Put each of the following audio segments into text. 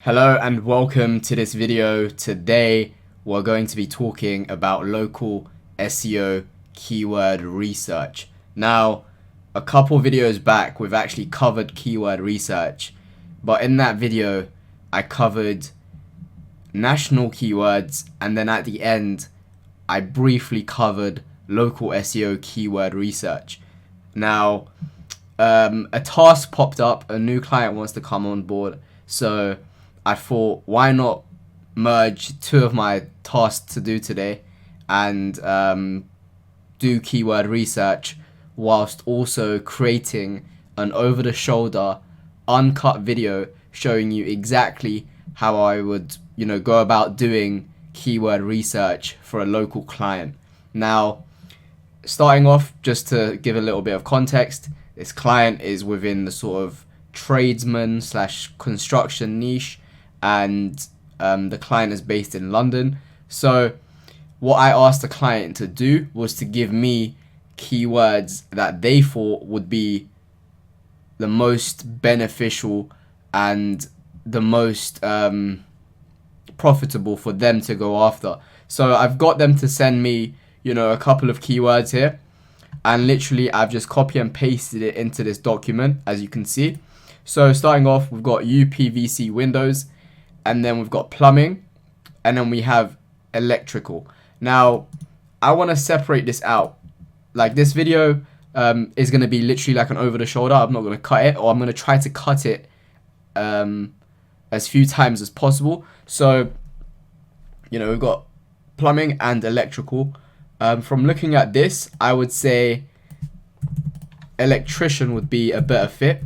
Hello and welcome to this video. Today we're going to be talking about local SEO keyword research. Now, a couple videos back we've actually covered keyword research, but in that video I covered national keywords, and then at the end I briefly covered local SEO keyword research. Now, a task popped up, a new client wants to come on board, so I thought, why not merge two of my tasks to do today and do keyword research whilst also creating an over-the-shoulder uncut video showing you exactly how I would go about doing keyword research for a local client. Now, starting off, just to give a little bit of context, this client is within the sort of tradesman slash construction niche, and the client is based in London. So what I asked the client to do was to give me keywords that they thought would be the most beneficial and the most profitable for them to go after. So I've got them to send me a couple of keywords here, and literally I've just copy and pasted it into this document, as you can see. So starting off, we've got UPVC windows, and then we've got plumbing, and then we have electrical. Now, I want to separate this out. Like, this video is going to be literally like an over the shoulder. I'm not going to cut it, or I'm going to try to cut it as few times as possible. So, we've got plumbing and electrical. From looking at this, I would say electrician would be a better fit.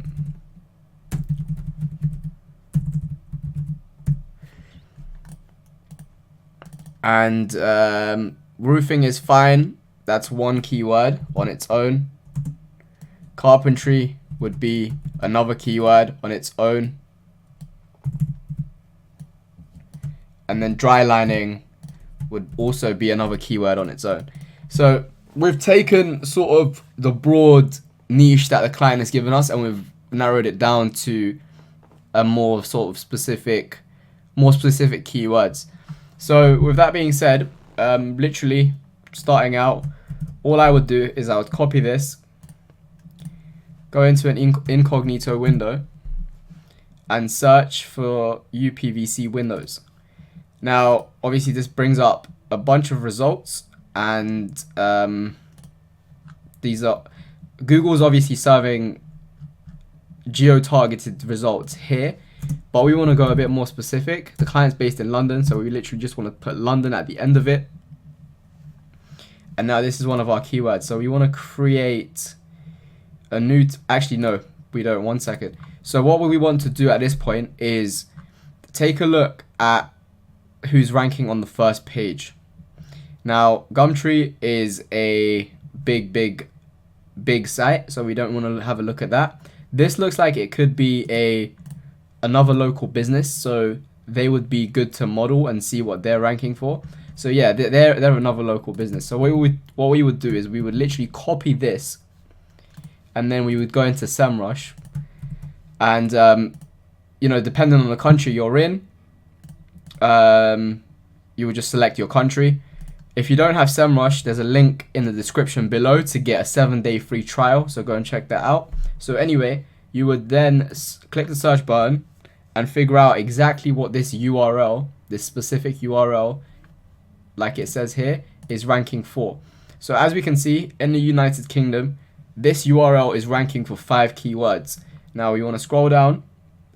And roofing is fine. That's one keyword on its own. Carpentry would be another keyword on its own. And then dry lining would also be another keyword on its own. So we've taken sort of the broad niche that the client has given us, and we've narrowed it down to a more sort of specific keywords. So with that being said, literally starting out, all I would do is I would copy this, go into an incognito window, and search for UPVC windows. Now, obviously this brings up a bunch of results, and these are Google's obviously serving geo-targeted results here, but we want to go a bit more specific. The client's based in London, so we literally just want to put London at the end of it. And now this is one of our keywords, so we want to create a new actually no, we don't. One second. So what we want to do at this point is take a look at who's ranking on the first page. Now, Gumtree is a big site, so we don't want to have a look at that. This looks like it could be another local business, so they would be good to model and see what they're ranking for. So yeah, they're another local business. So what we would do is we would literally copy this, and then we would go into SEMrush, and depending on the country you're in, you would just select your country. If you don't have SEMrush, there's a link in the description below to get a 7-day free trial, so go and check that out. So anyway, you would then click the search button and figure out exactly what this URL, this specific URL, like it says here, is ranking for. So as we can see, in the United Kingdom, this URL is ranking for 5 keywords. Now we want to scroll down,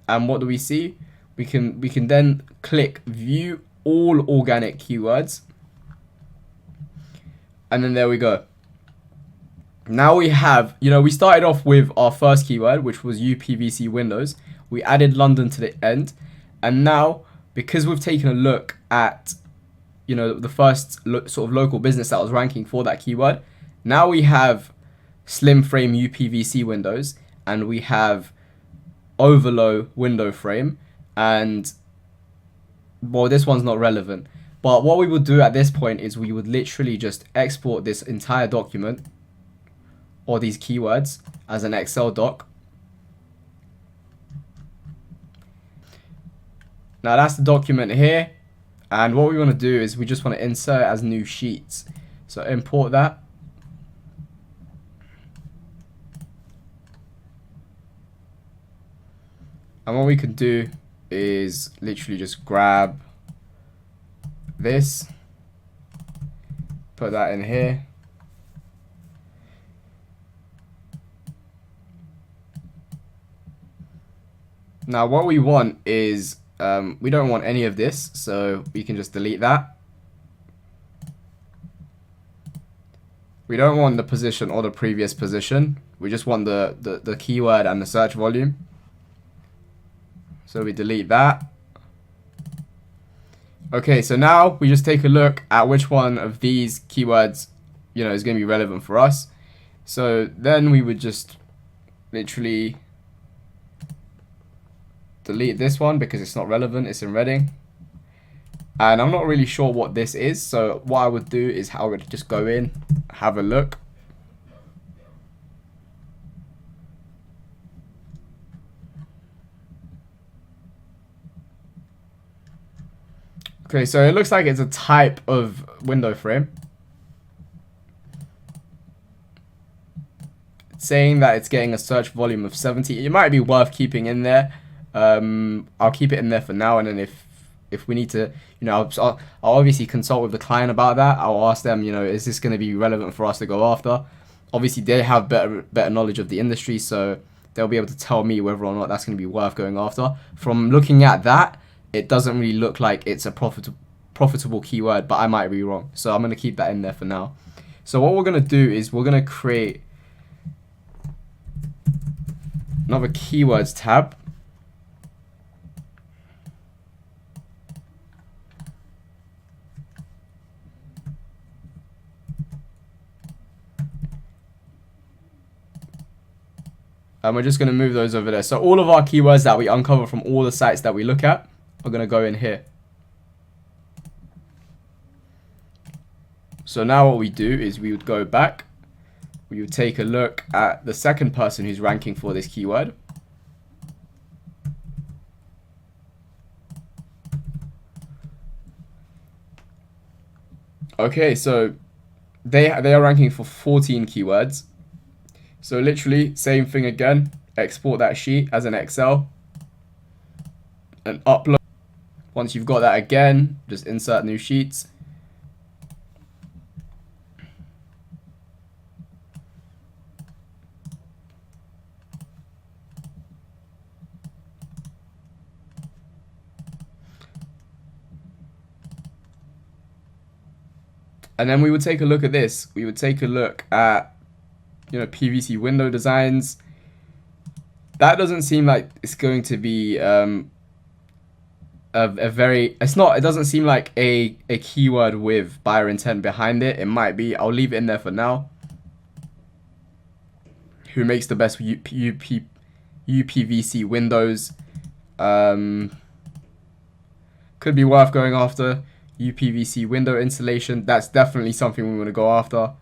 and what do we see? We can then click view all organic keywords, and then there we go. Now we have, we started off with our first keyword, which was UPVC windows. We added London to the end, and now, because we've taken a look at the first sort of local business that was ranking for that keyword, now we have slim frame UPVC windows, and we have overlow window frame, and well, this one's not relevant. But what we would do at this point is we would literally just export this entire document, or these keywords, as an Excel doc. Now that's the document here. And what we want to do is we just want to insert as new sheets. So import that. And what we can do is literally just grab this, put that in here. Now what we want is, we don't want any of this, so we can just delete that. We don't want the position or the previous position. We just want the keyword and the search volume. So we delete that. Okay, so now we just take a look at which one of these keywords, you know, is going to be relevant for us. So then we would just literally delete this one because it's not relevant, it's in Reading. And I'm not really sure what this is, so what I would do is I would just go in, have a look. Okay, so it looks like it's a type of window frame. It's saying that it's getting a search volume of 70. It might be worth keeping in there. I'll keep it in there for now, and then if we need to, you know, I'll obviously consult with the client about that. I'll ask them, you know, is this going to be relevant for us to go after? Obviously, they have better knowledge of the industry, so they'll be able to tell me whether or not that's going to be worth going after. From looking at that, it doesn't really look like it's a profitable keyword, but I might be wrong. So I'm going to keep that in there for now. So what we're going to do is we're going to create another keywords tab. And we're just going to move those over there. So all of our keywords that we uncover from all the sites that we look at are going to go in here. So now what we do is we would go back. We would take a look at the second person who's ranking for this keyword. Okay, so they are ranking for 14 keywords. So literally, same thing again. Export that sheet as an Excel and upload. Once you've got that again, just insert new sheets. And then we would take a look at this. We would take a look at, you know, PVC window designs. That doesn't seem like it's going to be it doesn't seem like a keyword with buyer intent behind it. It might be. I'll leave it in there for now. Who makes the best UPVC windows? Could be worth going after. UPVC window installation. That's definitely something we want to go after.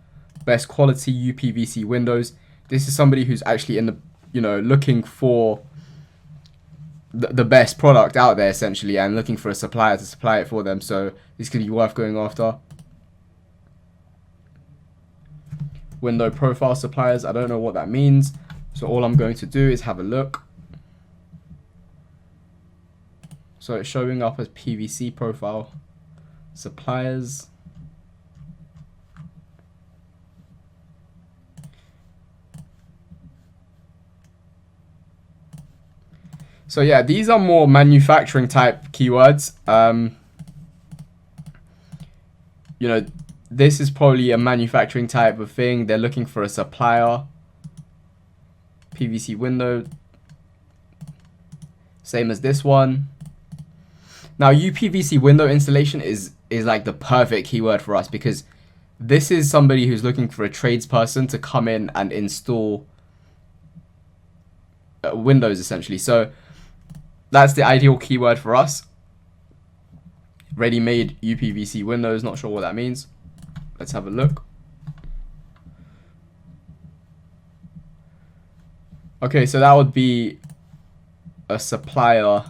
Best quality UPVC windows. This is somebody who's actually in the, you know, looking for the best product out there essentially, and looking for a supplier to supply it for them. So this could be worth going after. Window profile suppliers. I don't know what that means. So all I'm going to do is have a look. So it's showing up as PVC profile suppliers. So yeah, these are more manufacturing type keywords. You know, this is probably a manufacturing type of thing. They're looking for a supplier. PVC window. Same as this one. Now, UPVC window installation is like the perfect keyword for us, because this is somebody who's looking for a tradesperson to come in and install windows essentially. So that's the ideal keyword for us. Ready-made UPVC windows. Not sure what that means. Let's have a look. Okay, so that would be a supplier.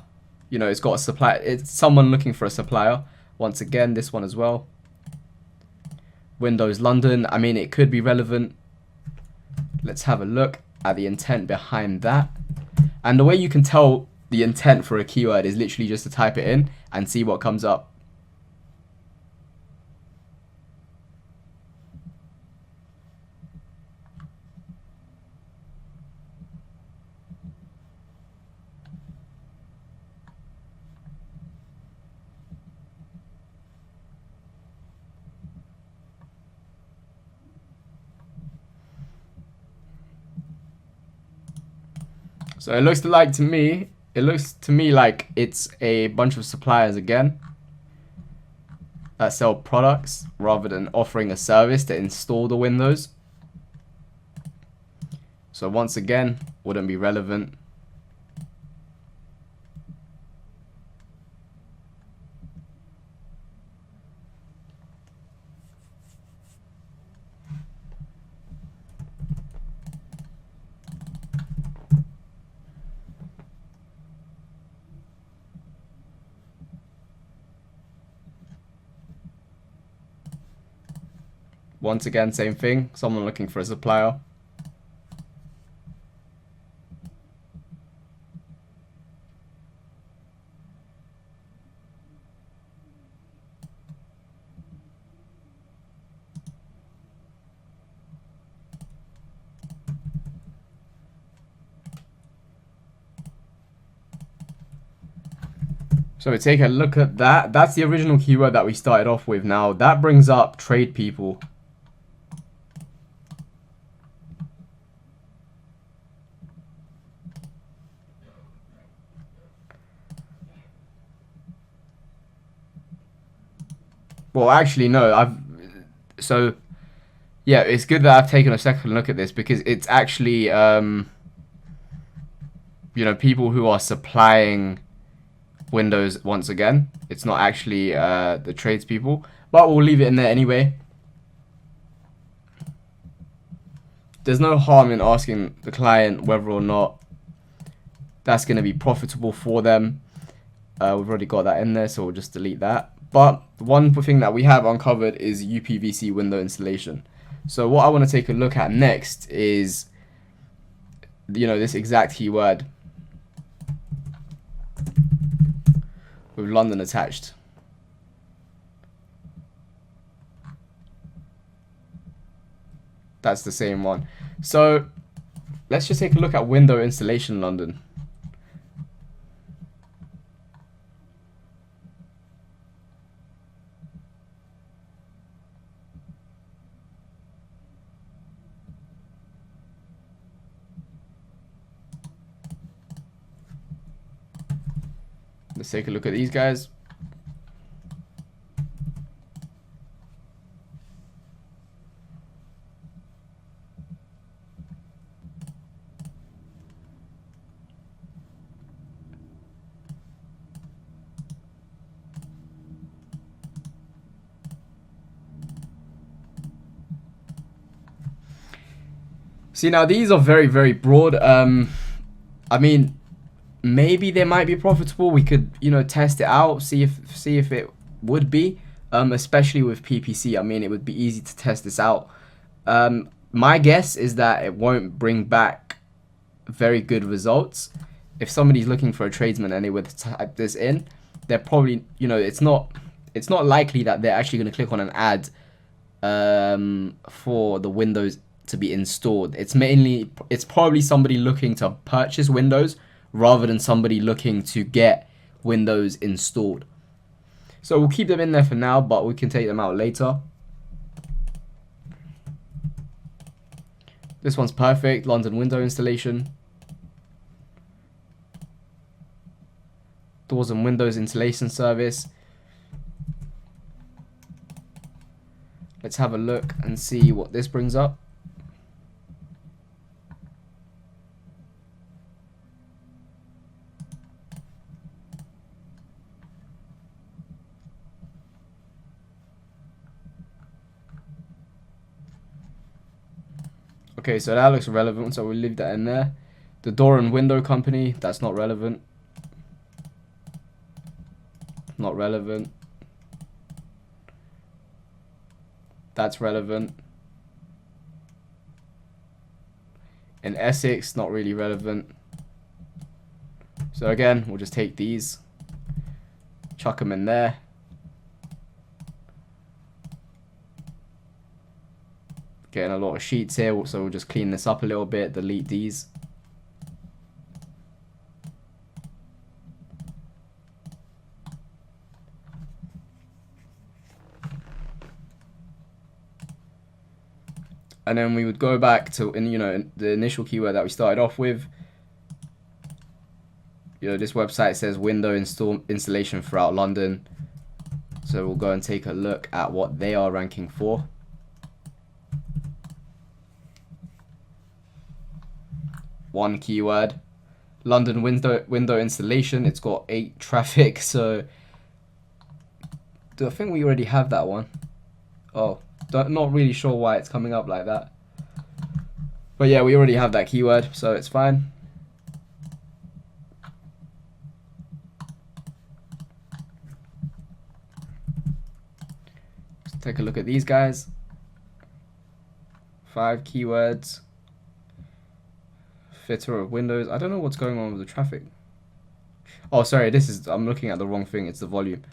you know, it's got a supplier. It's someone looking for a supplier. Once again, this one as well. Windows London. I mean, it could be relevant. Let's have a look at the intent behind that. And the way you can tell the intent for a keyword is literally just to type it in and see what comes up. So it looks to me like it's a bunch of suppliers again that sell products rather than offering a service to install the Windows. So once again, wouldn't be relevant. Once again, same thing. Someone looking for a supplier. So we take a look at that. That's the original keyword that we started off with. Now that brings up tradespeople. Well, actually, no. Yeah, it's good that I've taken a second look at this because it's actually, you know, people who are supplying Windows once again. It's not actually the tradespeople, but we'll leave it in there anyway. There's no harm in asking the client whether or not that's going to be profitable for them. We've already got that in there, so we'll just delete that. But one thing that we have uncovered is UPVC window installation. So what I want to take a look at next is, you know, this exact keyword with London attached. That's the same one. So let's just take a look at window installation London. Let's take a look at these guys. See, now these are very, very broad. I mean, maybe they might be profitable. We could, you know, test it out, see if it would be, especially with PPC. I mean, it would be easy to test this out. My guess is that it won't bring back very good results. If somebody's looking for a tradesman and they would type this in, they're probably, you know, it's not likely that they're actually going to click on an ad for the Windows to be installed. It's probably somebody looking to purchase Windows rather than somebody looking to get Windows installed. So we'll keep them in there for now, but we can take them out later. This one's perfect, London window installation. Doors and windows installation service. Let's have a look and see what this brings up. Okay, so that looks relevant, so we'll leave that in there. The door and window company, that's not relevant. not relevant. That's relevant. In Essex, not really relevant. So again, we'll just take these, chuck them in there. Getting a lot of sheets here, so we'll just clean this up a little bit, delete these. And then we would go back to, the initial keyword that we started off with. This website says window installation throughout London. So we'll go and take a look at what they are ranking for. One keyword, London window installation. It's got 8 traffic. So I think we already have that one. Oh. Not really sure why it's coming up like that, but yeah, we already have that keyword, so it's fine. Let's take a look at these guys. 5 keywords. Fitter of windows. I don't know what's going on with the traffic. Oh, sorry, I'm looking at the wrong thing. It's the volume.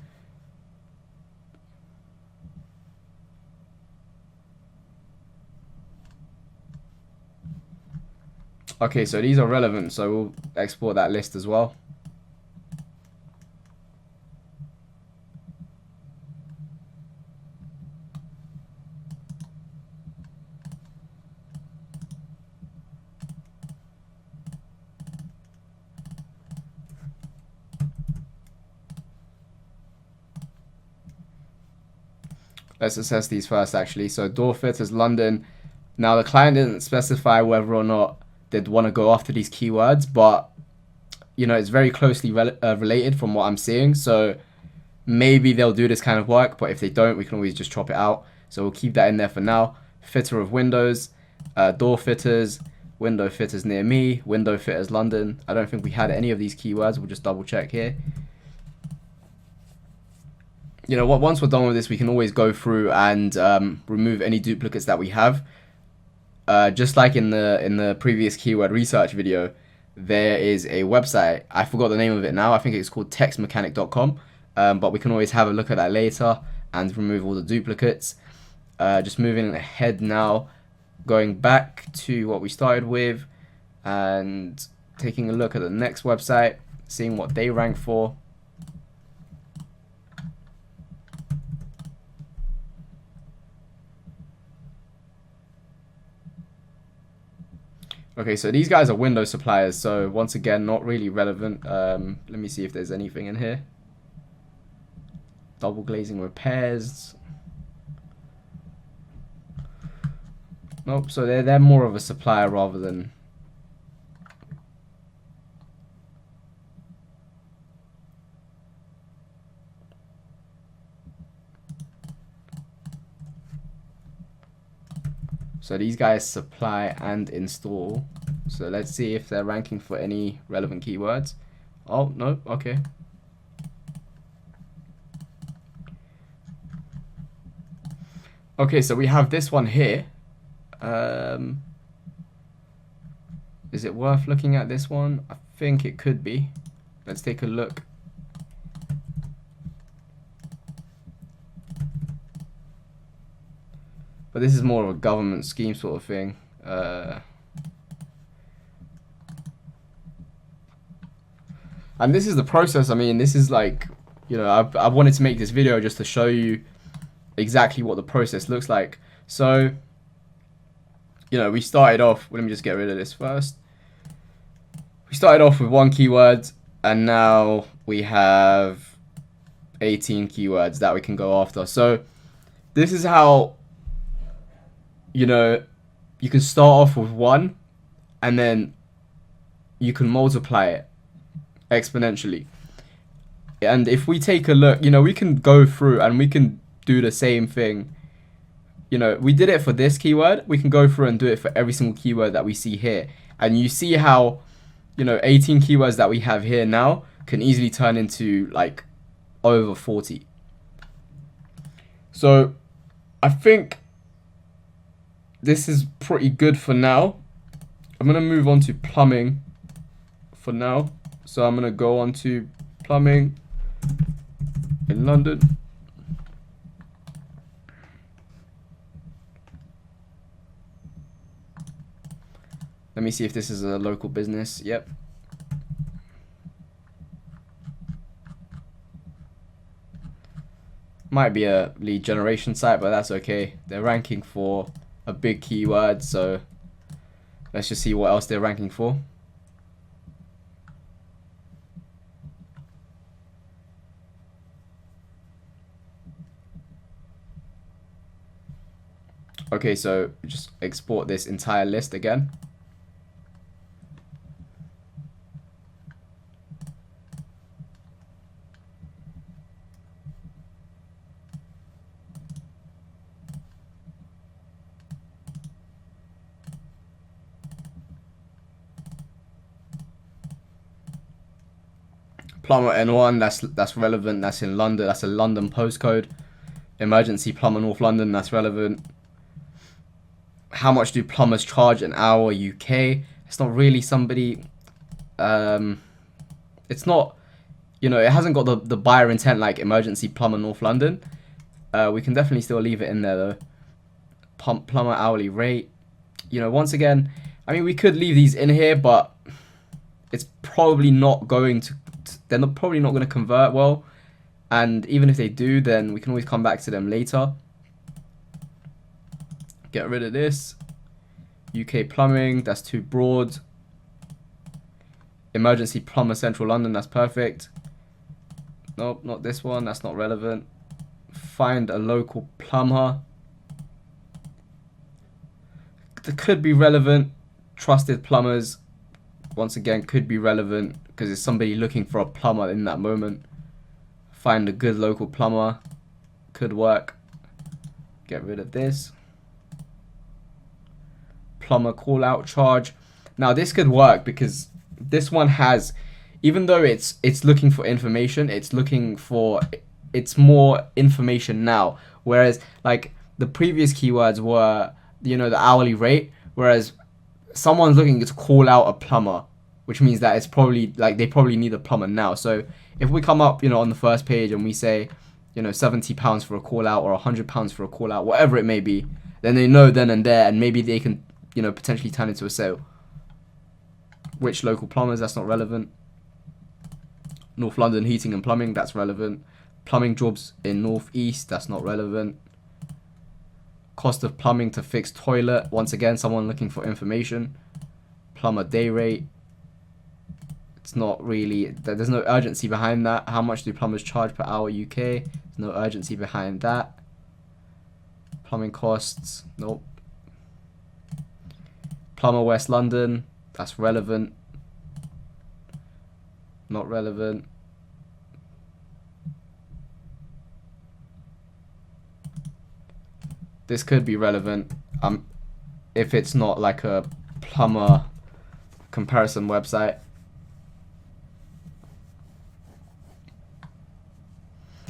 Okay, so these are relevant, so we'll export that list as well. Let's assess these first, actually. So door fitters, London. Now, the client didn't specify whether or not they'd want to go after these keywords, but it's very closely related from what I'm seeing, so maybe they'll do this kind of work, but if they don't, we can always just chop it out. So we'll keep that in there for now. Fitter of windows, door fitters, window fitters near me, window fitters London. I don't think we had any of these keywords. We'll just double check here. Once we're done with this, we can always go through and remove any duplicates that we have. Just like in the previous keyword research video, there is a website. I forgot the name of it now. I think it's called textmechanic.com. But we can always have a look at that later and remove all the duplicates. Just moving ahead now, going back to what we started with and taking a look at the next website, seeing what they rank for. Okay, so these guys are window suppliers, so once again, not really relevant. Let me see if there's anything in here. Double glazing repairs. Nope, so they're more of a supplier rather than... So these guys supply and install. So let's see if they're ranking for any relevant keywords. Oh, no, okay. Okay, so we have this one here. Is it worth looking at this one? I think it could be. Let's take a look. But this is more of a government scheme sort of thing. And this is the process. I mean, this is like, I wanted to make this video just to show you exactly what the process looks like. So, we started off, let me just get rid of this first. We started off with 1 keyword, and now we have 18 keywords that we can go after. So, this is how... you can start off with 1 and then you can multiply it exponentially. And if we take a look, we can go through and we can do the same thing. We did it for this keyword. We can go through and do it for every single keyword that we see here. And you see how, 18 keywords that we have here now can easily turn into like over 40. So I think this is pretty good for now. I'm going to move on to plumbing for now. So I'm going to go on to plumbing in London. Let me see if this is a local business. Yep. Might be a lead generation site, but that's okay. They're ranking for a big keyword, so let's just see what else they're ranking for. Okay, so just export this entire list again. Plumber N1, that's relevant. That's in London. That's a London postcode. Emergency plumber North London, that's relevant. How much do plumbers charge an hour UK? It's not really somebody. It's not. You know, it hasn't got the buyer intent like emergency plumber North London. We can definitely still leave it in there though. Plumber hourly rate. You know, once again, I mean, we could leave these in here, but it's probably not going to. They're probably not going to convert well, and even if they do, then we can always come back to them later. Get rid of this. UK plumbing, that's too broad. Emergency plumber Central London, that's perfect. Nope, not this one, that's not relevant. Find a local plumber. That could be relevant. Trusted plumbers, once again, could be relevant because it's somebody looking for a plumber in that moment. Find a good local plumber, could work. Get rid of this. Plumber call out charge. Now this could work because this one has, even though it's looking for information, it's more information now, whereas like the previous keywords were, you know, the hourly rate, whereas someone's looking to call out a plumber, which means that it's probably like they probably need a plumber now. So if we come up, you know, on the first page and we say, you know, £70 for a call out or £100 for a call out, whatever it may be, then they know then and there, and maybe they can, you know, potentially turn into a sale. Which local plumbers, that's not relevant. North London heating and plumbing, that's relevant. Plumbing jobs in North East, that's not relevant. Cost of plumbing to fix toilet, once again, someone looking for information. Plumber day rate, it's not really, there's no urgency behind that. How much do plumbers charge per hour UK? There's no urgency behind that. Plumbing costs, nope. Plumber West London, that's relevant. Not relevant. This could be relevant if it's not like a plumber comparison website.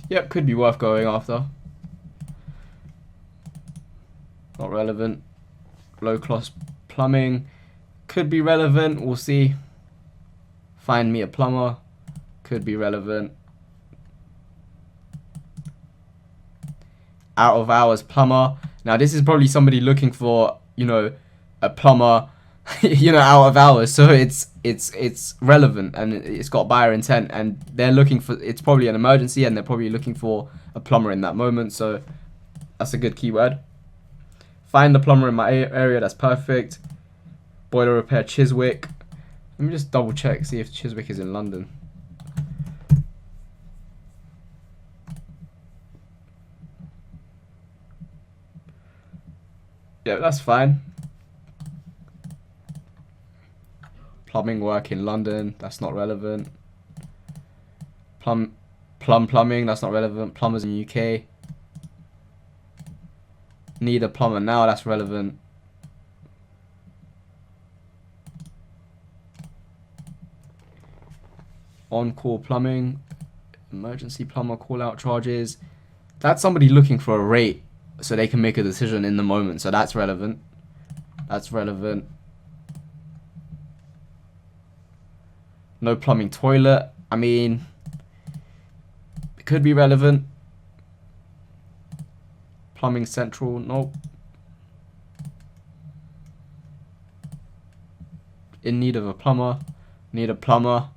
Yep, could be worth going after. Not relevant. Low cost plumbing could be relevant, we'll see. Find me a plumber could be relevant. Out of hours plumber. Now this is probably somebody looking for, you know, a plumber, you know, out of hours. So it's relevant and it's got buyer intent, and they're looking for, it's probably an emergency and they're probably looking for a plumber in that moment. So that's a good keyword. Find the plumber in my area, that's perfect. Boiler repair Chiswick. Let me just double check, see if Chiswick is in London. Yeah, that's fine. Plumbing work in London, that's not relevant. Plumbing, that's not relevant. Plumbers in UK. Need a plumber now, that's relevant. On-call plumbing, Emergency plumber call out charges. That's somebody looking for a rate so they can make a decision in the moment. So that's relevant. That's relevant. No plumbing toilet. I mean, it could be relevant. Plumbing central. Nope. In need of a plumber. Need a plumber.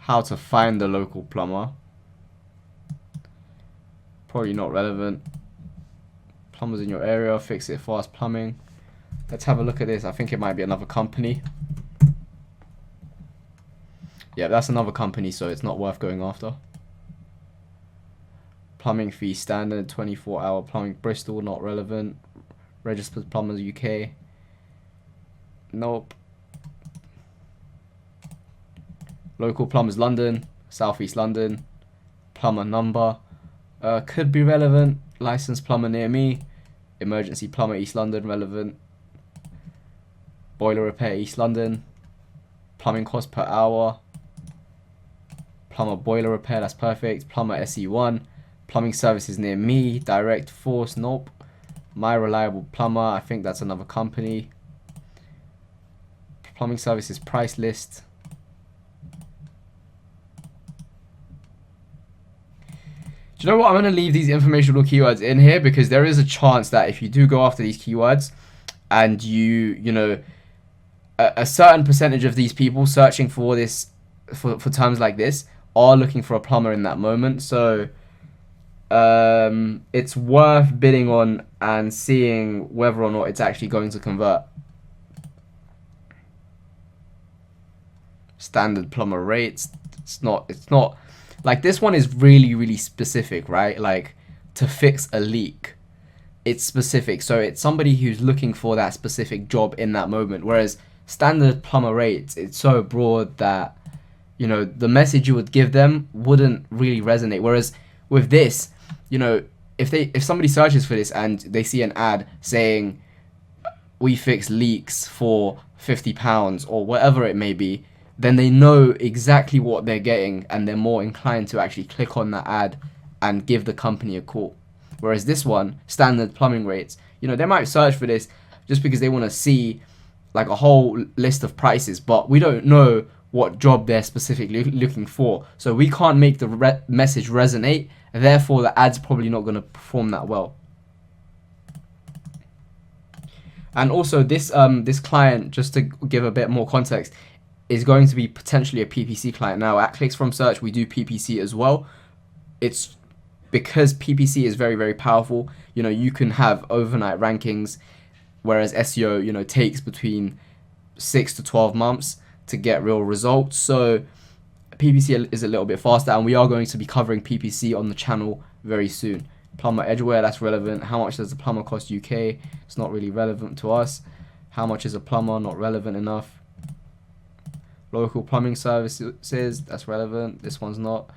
How to find the local plumber. Probably not relevant. Plumbers in your area. Fix it fast plumbing. Let's have a look at this. I think it might be another company. Yeah, that's another company, so it's not worth going after. Plumbing fee standard, 24-hour plumbing Bristol, not relevant. Registered plumbers UK. Nope. Local plumbers London, Southeast London. Plumber number. Could be relevant. Licensed plumber near me. Emergency plumber East London, relevant. Boiler repair East London. Plumbing cost per hour. Plumber boiler repair, that's perfect. Plumber SE1. Plumbing services near me. Direct force, nope. My reliable plumber, I think that's another company. Plumbing services price list. Do you know what? I'm going to leave these informational keywords in here because there is a chance that if you do go after these keywords and you know, a certain percentage of these people searching for this, for terms like this, are looking for a plumber in that moment. So it's worth bidding on and seeing whether or not it's actually going to convert. Standard plumber rates. It's not like this one is really specific, right? Like to fix a leak, it's specific. So it's somebody who's looking for that specific job in that moment. Whereas standard plumber rates, it's so broad that, you know, the message you would give them wouldn't really resonate. Whereas with this, you know, if somebody searches for this and they see an ad saying we fix leaks for £50 or whatever it may be, then they know exactly what they're getting and they're more inclined to actually click on that ad and give the company a call. Whereas this one, standard plumbing rates, you know, they might search for this just because they want to see like a whole list of prices, but we don't know what job they're specifically looking for. So we can't make the message resonate, therefore the ad's probably not going to perform that well. And also this this client, just to give a bit more context, is going to be potentially a PPC client. Now at Clicks from Search we do PPC as well. It's because PPC is very powerful. You know, you can have overnight rankings, whereas SEO, you know, takes between 6 to 12 months to get real results. So PPC is a little bit faster, and we are going to be covering PPC on the channel very soon. Plumber Edgeware, that's relevant. How much does a plumber cost UK? It's not really relevant to us. How much is a plumber? Not relevant enough. Local plumbing services, that's relevant. This one's not.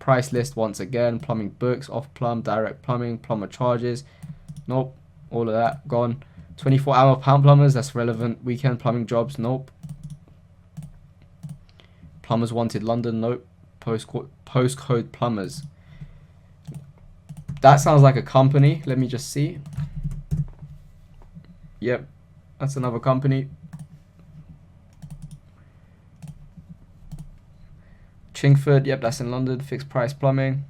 Price list once again. Plumbing books, off plumb, direct plumbing, plumber charges. Nope. All of that gone. 24-hour pound plumbers, that's relevant. Weekend plumbing jobs, nope. Plumbers wanted London, nope. Postcode plumbers. That sounds like a company. Let me just see. Yep, that's another company. Chingford, yep, that's in London. Fixed price plumbing.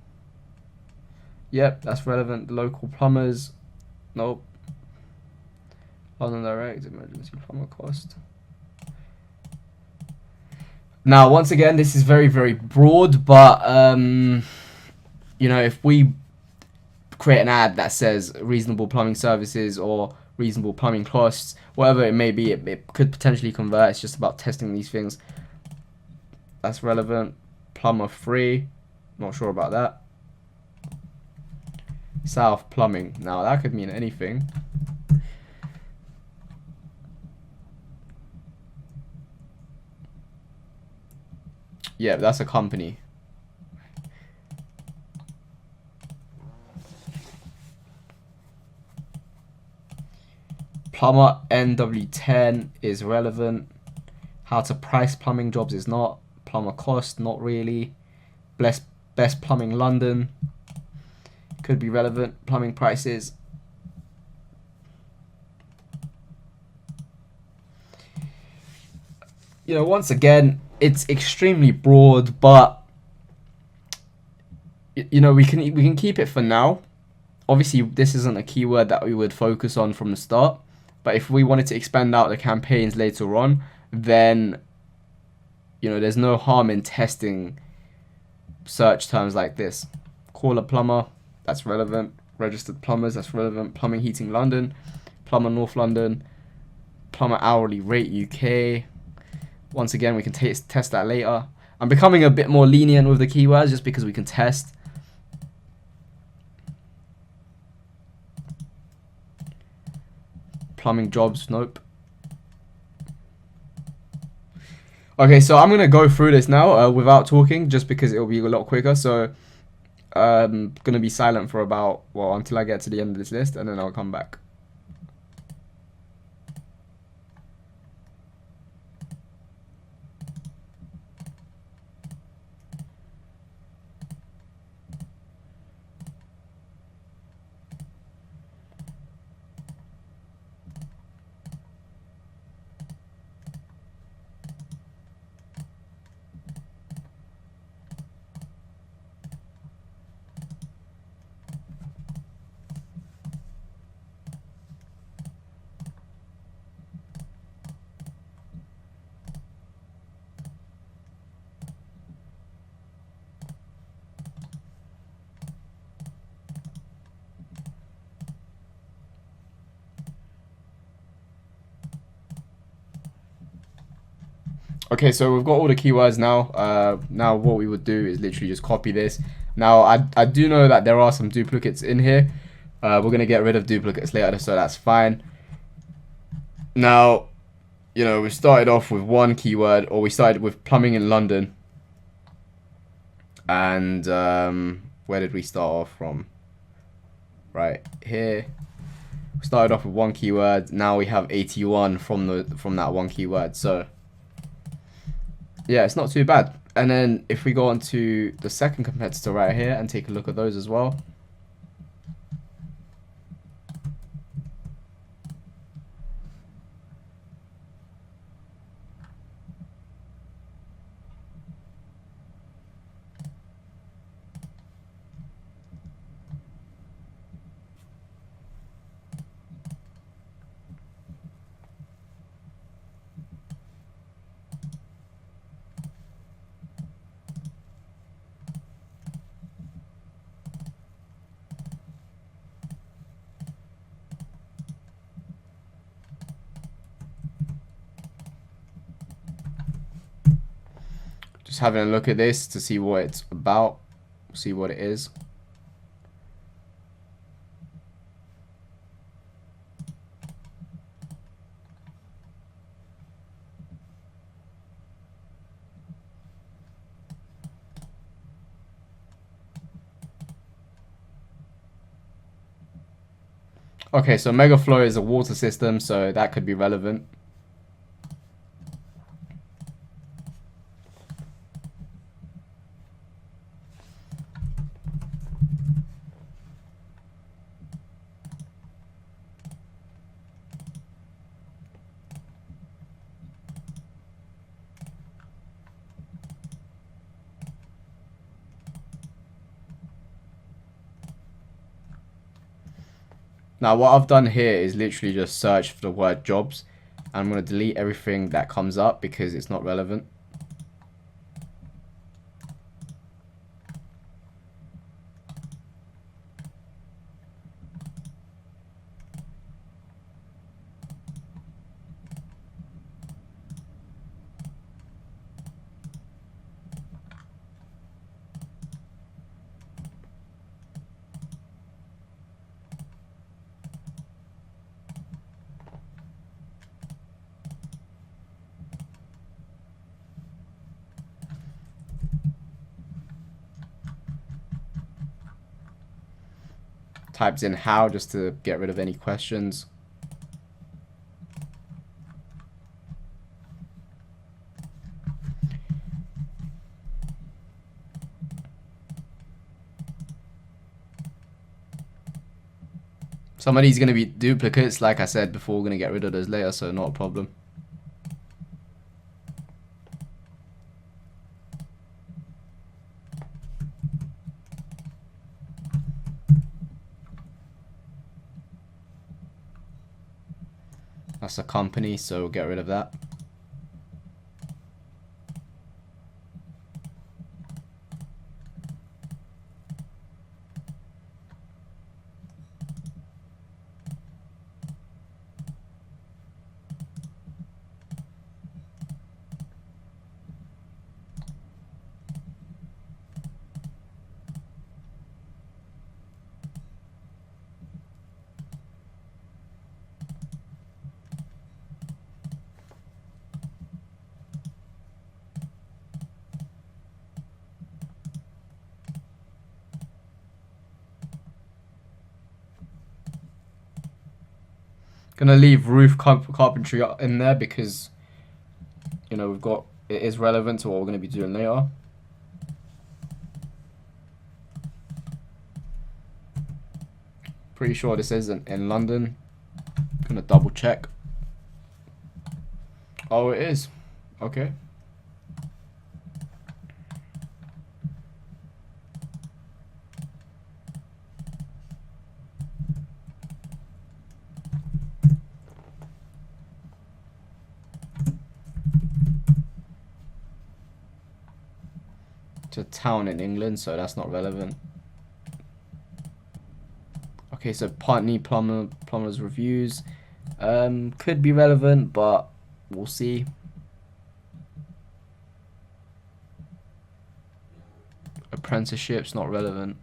Yep, that's relevant. Local plumbers, nope. London Direct, emergency plumber cost. Now, once again, this is very broad, but you know, if we create an ad that says reasonable plumbing services or reasonable plumbing costs, whatever it may be, it could potentially convert. It's just about testing these things. That's relevant. Plumber free, not sure about that. South plumbing, now that could mean anything. Yeah, that's a company. Plumber NW10 is relevant. How to price plumbing jobs is not. Plumber cost, not really. Best plumbing London could be relevant. Plumbing prices. You know, once again, it's extremely broad, but you know, we can keep it for now. Obviously, this isn't a keyword that we would focus on from the start, but if we wanted to expand out the campaigns later on, then you know, there's no harm in testing search terms like this. Call a plumber, that's relevant. Registered plumbers, that's relevant. Plumbing, heating London, plumber North London, plumber hourly rate UK. Once again, we can test that later. I'm becoming a bit more lenient with the keywords just because we can test. Plumbing jobs, nope. Okay, so I'm gonna go through this now without talking, just because it'll be a lot quicker. So I'm gonna be silent for about, well, until I get to the end of this list, and then I'll come back. Okay, so we've got all the keywords now. Now what we would do is literally just copy this. Now I do know that there are some duplicates in here. We're gonna get rid of duplicates later, so that's fine. Now, you know, we started off with one keyword, or we started with plumbing in London. And where did we start off from? Right here. We started off with one keyword. Now we have 81 from that one keyword. So yeah, it's not too bad. And then if we go on to the second competitor right here and take a look at those as well. Just having a look at this to see what it's about, see what it is. Okay, so Megaflow is a water system, so that could be relevant. Now what I've done here is literally just search for the word jobs. I'm going to delete everything that comes up because it's not relevant. Typed in how just to get rid of any questions. Some of these are going to be duplicates. Like I said before, we're going to get rid of those later, so not a problem. That's a company, so we'll get rid of that. Gonna leave roof carpentry in there because, you know, it is relevant to what we're gonna be doing later. Pretty sure this isn't in London. Gonna double check. Oh, it is. Okay. It's a town in England, so that's not relevant. Okay, so Putney plumbers reviews could be relevant, but we'll see. Apprenticeships not relevant.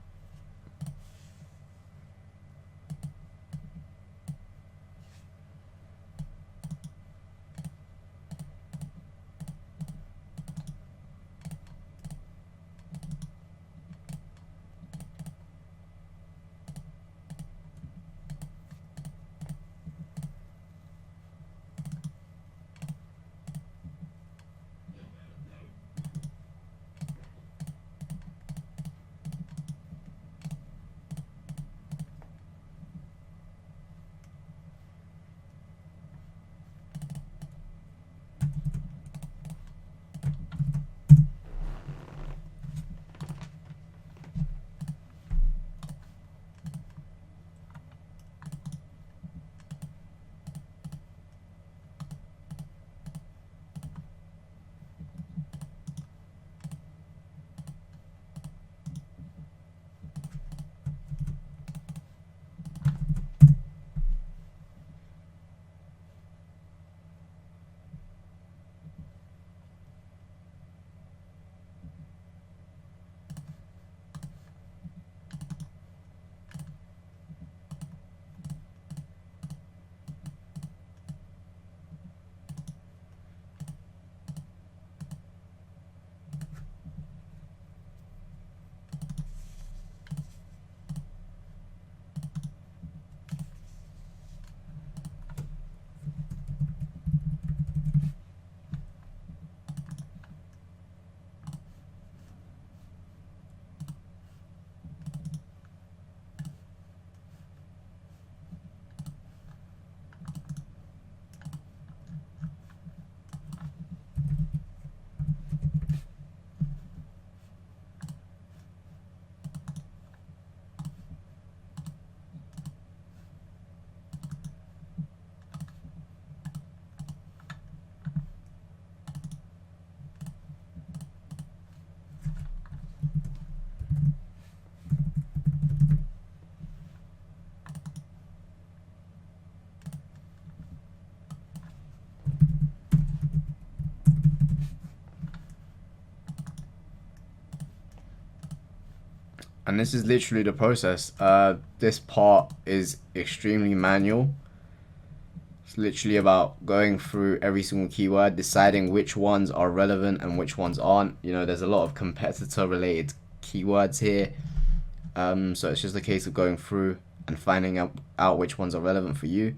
And this is literally the process. This part is extremely manual. It's literally about going through every single keyword, deciding which ones are relevant and which ones aren't. You know, there's a lot of competitor related keywords here. So it's just a case of going through and finding out which ones are relevant for you.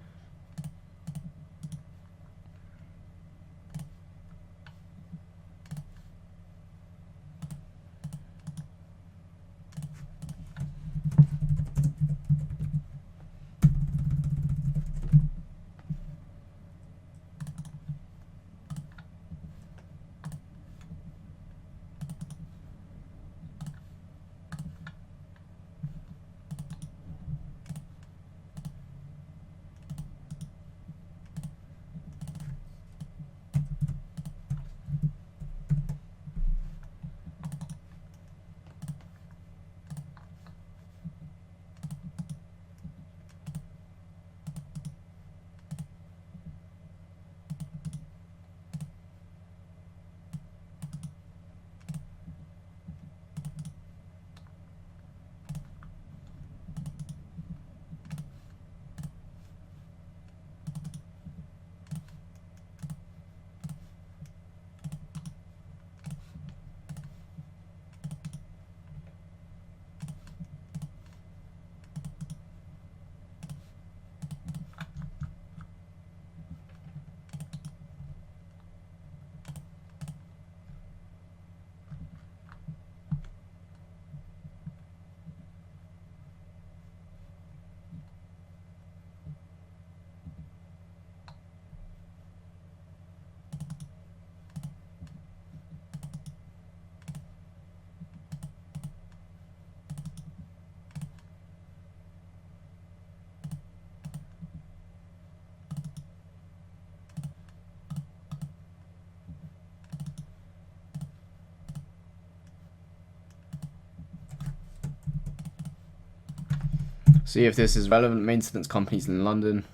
See if this is relevant. Maintenance companies in London.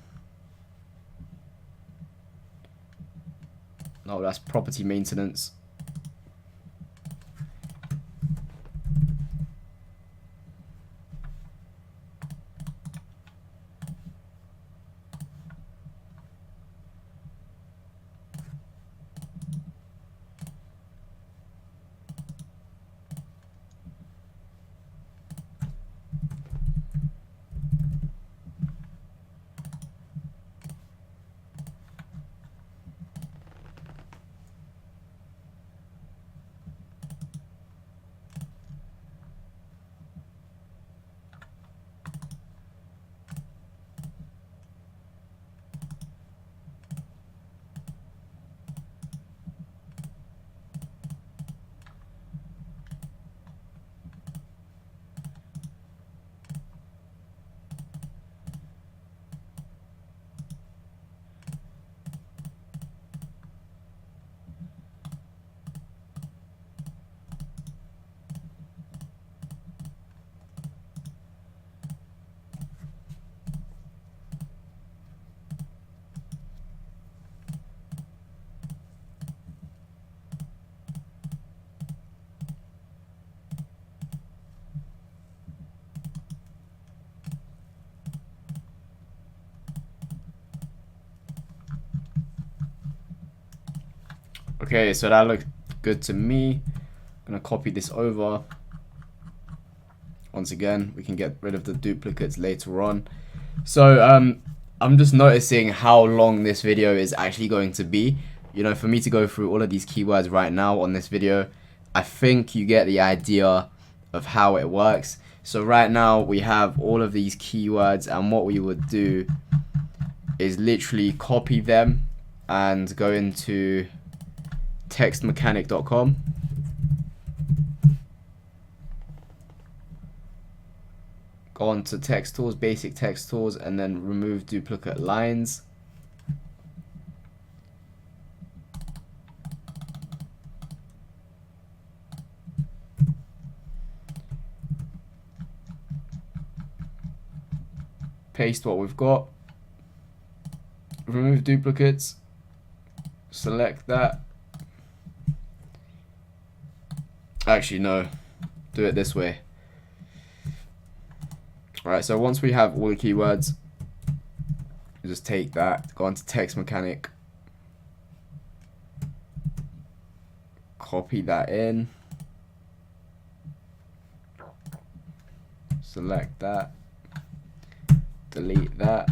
No, that's property maintenance. Okay, so that looks good to me. I'm gonna copy this over. Once again, we can get rid of the duplicates later on. So I'm just noticing how long this video is actually going to be. You know, for me to go through all of these keywords right now on this video, I think you get the idea of how it works. So right now we have all of these keywords, and what we would do is literally copy them and go into textmechanic.com. Go on to text tools, basic text tools, and then remove duplicate lines. Paste what we've got. Remove duplicates. Select that. Actually, no. Do it this way. Alright, so once we have all the keywords, you just take that, go onto Text Mechanic, copy that in, select that, delete that.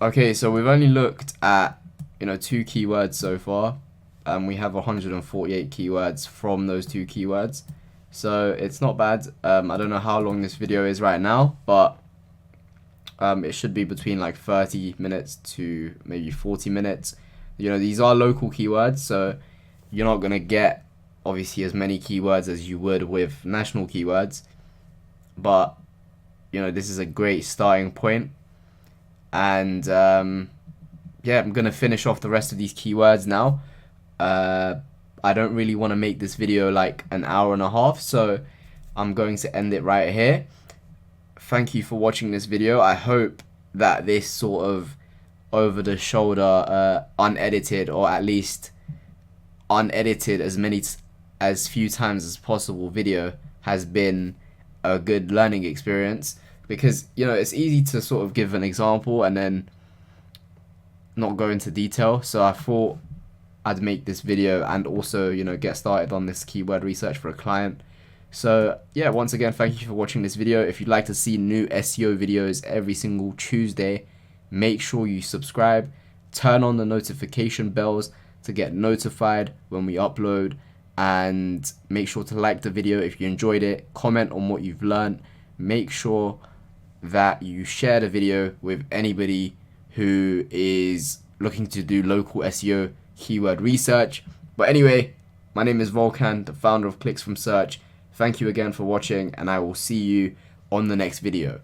Okay, so we've only looked at 2 keywords so far, and we have 148 keywords from those 2 keywords, so it's not bad. I don't know how long this video is right now, but it should be between like 30 minutes to maybe 40 minutes. These are local keywords, so you're not gonna get obviously as many keywords as you would with national keywords, but this is a great starting point. And yeah, I'm gonna finish off the rest of these keywords now. I don't really want to make this video like an hour and a half, so I'm going to end it right here. Thank you for watching this video. I hope that this sort of over the shoulder, unedited, or at least unedited as few times as possible video has been a good learning experience, because it's easy to sort of give an example and then not go into detail. So I thought I'd make this video and also get started on this keyword research for a client. So yeah, once again, thank you for watching this video. If you'd like to see new SEO videos every single Tuesday, make sure you subscribe, turn on the notification bells to get notified when we upload, and make sure to like the video if you enjoyed it, comment on what you've learned, make sure that you share the video with anybody who is looking to do local SEO keyword research. But anyway, my name is Volkan, the founder of Clicks from Search. Thank you again for watching, and I will see you on the next video.